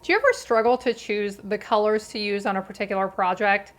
Do you ever struggle to choose the colors to use on a particular project?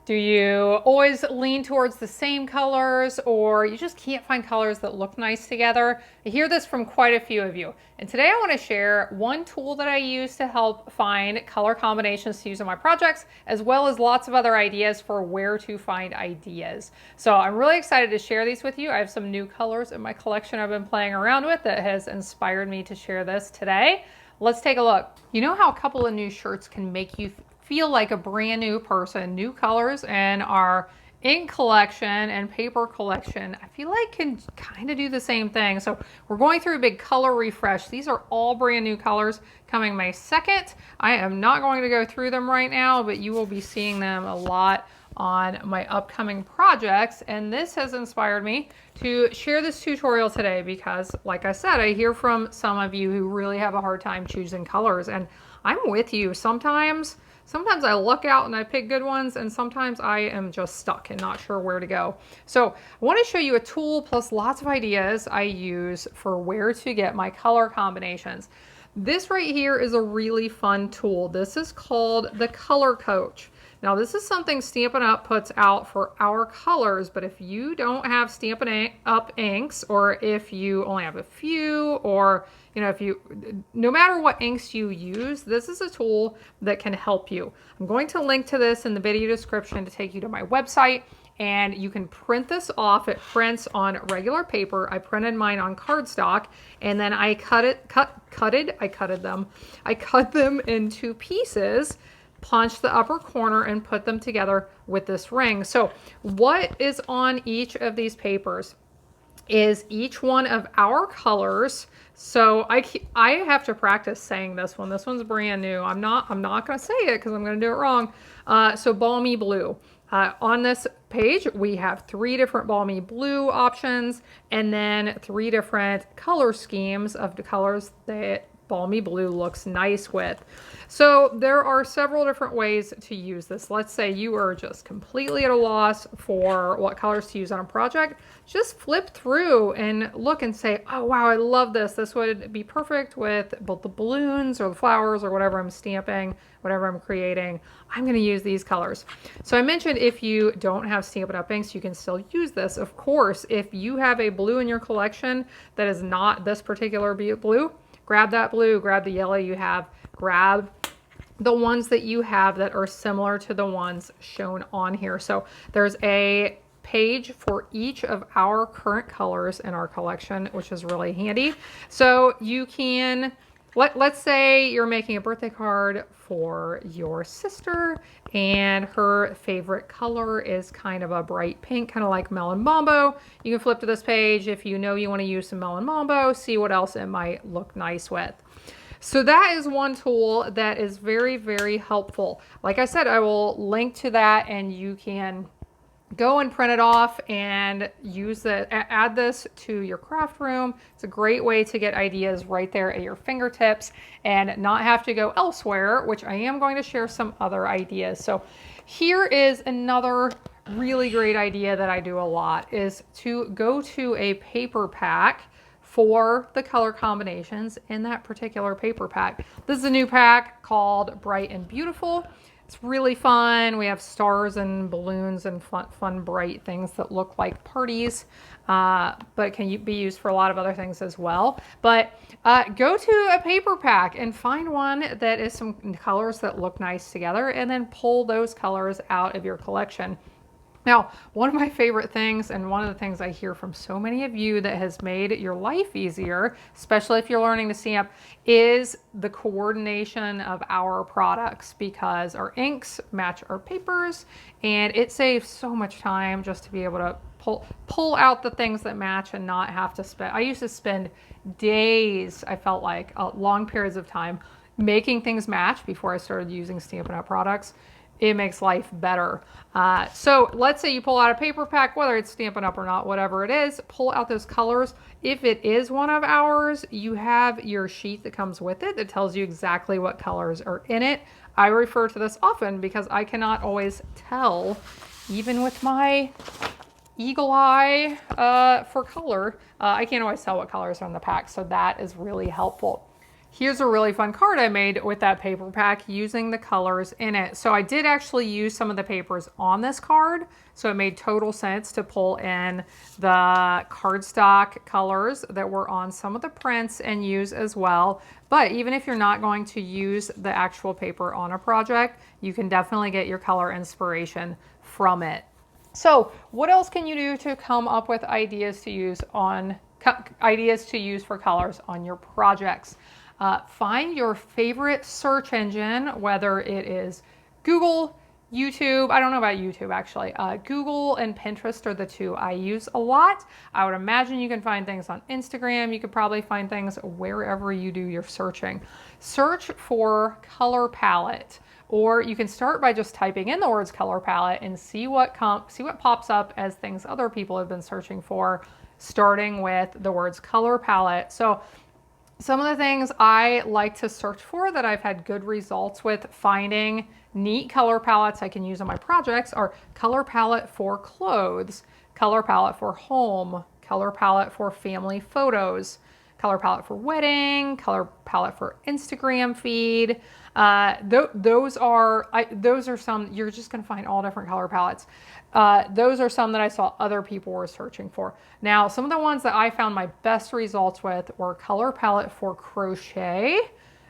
Do you always lean towards the same colors, or you just can't find colors that look nice together? I hear this from quite a few of you. And today I want to share one tool that I use to help find color combinations to use in my projects, as well as lots of other ideas for where to find ideas. So I'm really excited to share these with you. I have some new colors in my collection I've been playing around with that has inspired me to share this today. Let's take a look. You know how a couple of new shirts can make you feel like a brand new person? New colors in our ink collection and paper collection, I feel like can kind of do the same thing. So we're going through a big color refresh. These are all brand new colors coming May 2nd. I am not going to go through them right now, but you will be seeing them a lot on my upcoming projects, and this has inspired me to share this tutorial today because, like I said, I hear from some of you who really have a hard time choosing colors, and I'm with you. Sometimes I look out and I pick good ones, and sometimes I am just stuck and not sure where to go. So I want to show you a tool plus lots of ideas I use for where to get my color combinations. This right here is a really fun tool. This is called the Color Coach. Now this is something Stampin' Up! Puts out for our colors, but if you don't have Stampin' Up! Inks, or if you only have a few, or no matter what inks you use, this is a tool that can help you. I'm going to link to this in the video description to take you to my website, and you can print this off. It prints on regular paper. I printed mine on cardstock, and then I cut them into pieces, punch the upper corner, and put them together with this ring. So what is on each of these papers is each one of our colors. So I have to practice saying this one. This one's brand new. I'm not going to say it because I'm going to do it wrong. So balmy blue. On this page, we have 3 different balmy blue options, and then 3 different color schemes of the colors that balmy blue looks nice with. So there are several different ways to use this. Let's say you are just completely at a loss for what colors to use on a project. Just flip through and look and say, oh wow, I love this. This would be perfect with both the balloons or the flowers or whatever I'm stamping, whatever I'm creating. I'm going to use these colors. So I mentioned if you don't have Stampin' Up! Inks, you can still use this. Of course, if you have a blue in your collection that is not this particular blue, grab that blue, grab the yellow you have, grab the ones that you have that are similar to the ones shown on here. So there's a page for each of our current colors in our collection, which is really handy. So you can, let's say you're making a birthday card for your sister and her favorite color is kind of a bright pink, kind of like Melon Mambo. You can flip to this page if you know you want to use some Melon Mambo, see what else it might look nice with. So that is one tool that is very, very helpful. Like I said, I will link to that, and you can go and print it off and add this to your craft room. It's a great way to get ideas right there at your fingertips and not have to go elsewhere, which I am going to share some other ideas. So here is another really great idea that I do a lot, is to go to a paper pack for the color combinations in that particular paper pack. This is a new pack called Bright and Beautiful. It's really fun. We have stars and balloons and fun bright things that look like parties, but can be used for a lot of other things as well. But go to a paper pack and find one that is some colors that look nice together, and then pull those colors out of your collection. Now, one of my favorite things, and one of the things I hear from so many of you that has made your life easier, especially if you're learning to stamp, is the coordination of our products, because our inks match our papers, and it saves so much time just to be able to pull out the things that match and not have to spend. I used to spend days, I felt like long periods of time, making things match before I started using Stampin' Up! Products. It makes life better. So let's say you pull out a paper pack, whether it's Stampin' Up! Or not, whatever it is, pull out those colors. If it is one of ours, you have your sheet that comes with it that tells you exactly what colors are in it. I refer to this often because I cannot always tell, even with my eagle eye for color, I can't always tell what colors are in the pack, so that is really helpful. Here's a really fun card I made with that paper pack using the colors in it. So I did actually use some of the papers on this card. So it made total sense to pull in the cardstock colors that were on some of the prints and use as well. But even if you're not going to use the actual paper on a project, you can definitely get your color inspiration from it. So what else can you do to come up with ideas to use for colors on your projects? Find your favorite search engine, whether it is Google, YouTube. I don't know about YouTube actually. Google and Pinterest are the two I use a lot. I would imagine you can find things on Instagram. You could probably find things wherever you do your searching. Search for color palette, or you can start by just typing in the words color palette and see what pops up as things other people have been searching for, starting with the words color palette. So some of the things I like to search for that I've had good results with finding neat color palettes I can use on my projects are color palette for clothes, color palette for home, color palette for family photos, color palette for wedding, color palette for Instagram feed. Those are some, you're just going to find all different color palettes. Those are some that I saw other people were searching for. Now, some of the ones that I found my best results with were color palette for crochet,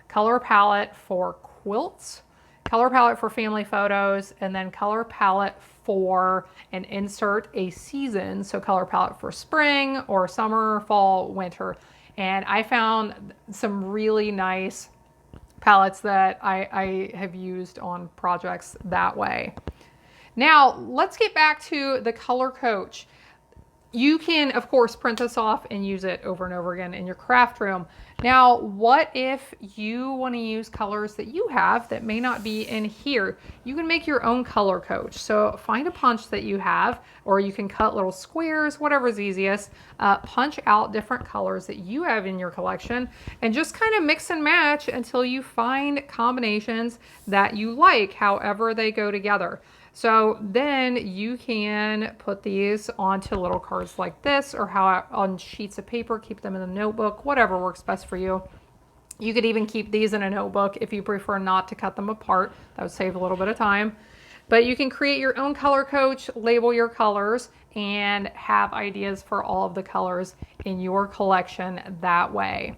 color palette for quilts, color palette for family photos, and then color palette for and insert a season. So color palette for spring or summer, fall, winter. And I found some really nice palettes that I have used on projects that way. Now, let's get back to the color coach. You can, of course, print this off and use it over and over again in your craft room. Now, what if you want to use colors that you have that may not be in here? You can make your own color coach. So find a punch that you have, or you can cut little squares, whatever's easiest. Punch out different colors that you have in your collection and just kind of mix and match until you find combinations that you like, however they go together. So then you can put these onto little cards like this, or on sheets of paper, keep them in a notebook, whatever works best for you. You could even keep these in a notebook if you prefer not to cut them apart. That would save a little bit of time. But you can create your own color coach, label your colors, and have ideas for all of the colors in your collection that way.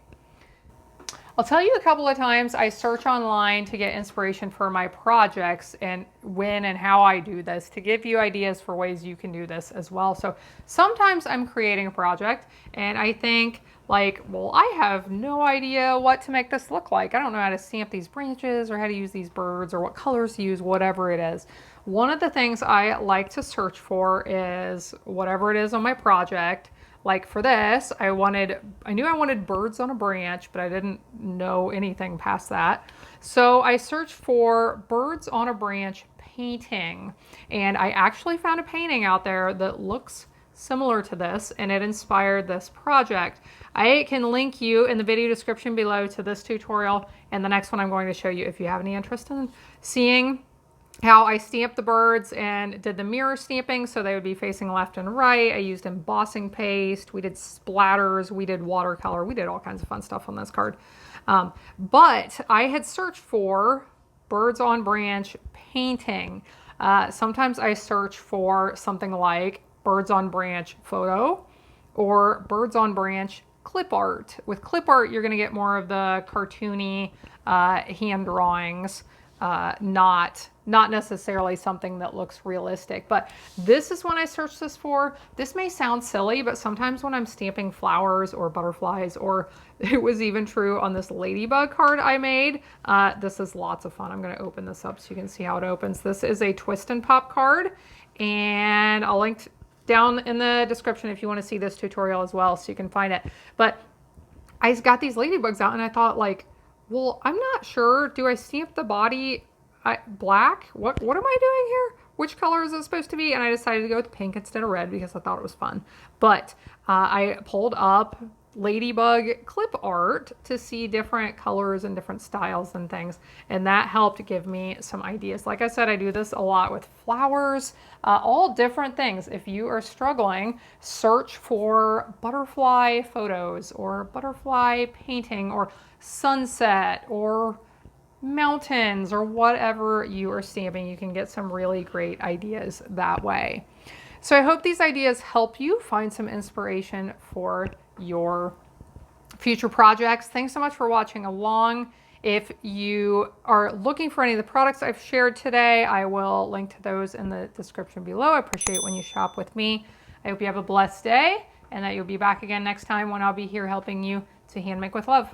I'll tell you a couple of times I search online to get inspiration for my projects and when and how I do this to give you ideas for ways you can do this as well. So sometimes I'm creating a project and I think like, well, I have no idea what to make this look like. I don't know how to stamp these branches or how to use these birds or what colors to use, whatever it is. One of the things I like to search for is whatever it is on my project. Like for this, I knew I wanted birds on a branch, but I didn't know anything past that. So I searched for birds on a branch painting, and I actually found a painting out there that looks similar to this, and it inspired this project. I can link you in the video description below to this tutorial and the next one I'm going to show you if you have any interest in seeing how I stamped the birds and did the mirror stamping so they would be facing left and right. I used embossing paste. We did splatters. We did watercolor. We did all kinds of fun stuff on this card. But I had searched for birds on branch painting. Sometimes I search for something like birds on branch photo or birds on branch clip art. With clip art, you're going to get more of the cartoony hand drawings, not necessarily something that looks realistic. But this is when I searched this for. This may sound silly, but sometimes when I'm stamping flowers or butterflies, or it was even true on this ladybug card I made, this is lots of fun. I'm going to open this up so you can see how it opens. This is a twist and pop card, and I'll link down in the description if you want to see this tutorial as well so you can find it. But I got these ladybugs out and I thought like, well, I'm not sure. Do I stamp the body black? What am I doing here? Which color is it supposed to be? And I decided to go with pink instead of red because I thought it was fun. But I pulled up ladybug clip art to see different colors and different styles and things. And that helped give me some ideas. Like I said, I do this a lot with flowers, all different things. If you are struggling, search for butterfly photos or butterfly painting or sunset or mountains or whatever you are stamping. You can get some really great ideas that way. So I hope these ideas help you find some inspiration for your future projects. Thanks so much for watching along. If you are looking for any of the products I've shared today, I will link to those in the description below. I appreciate when you shop with me. I hope you have a blessed day and that you'll be back again next time when I'll be here helping you to hand make with love.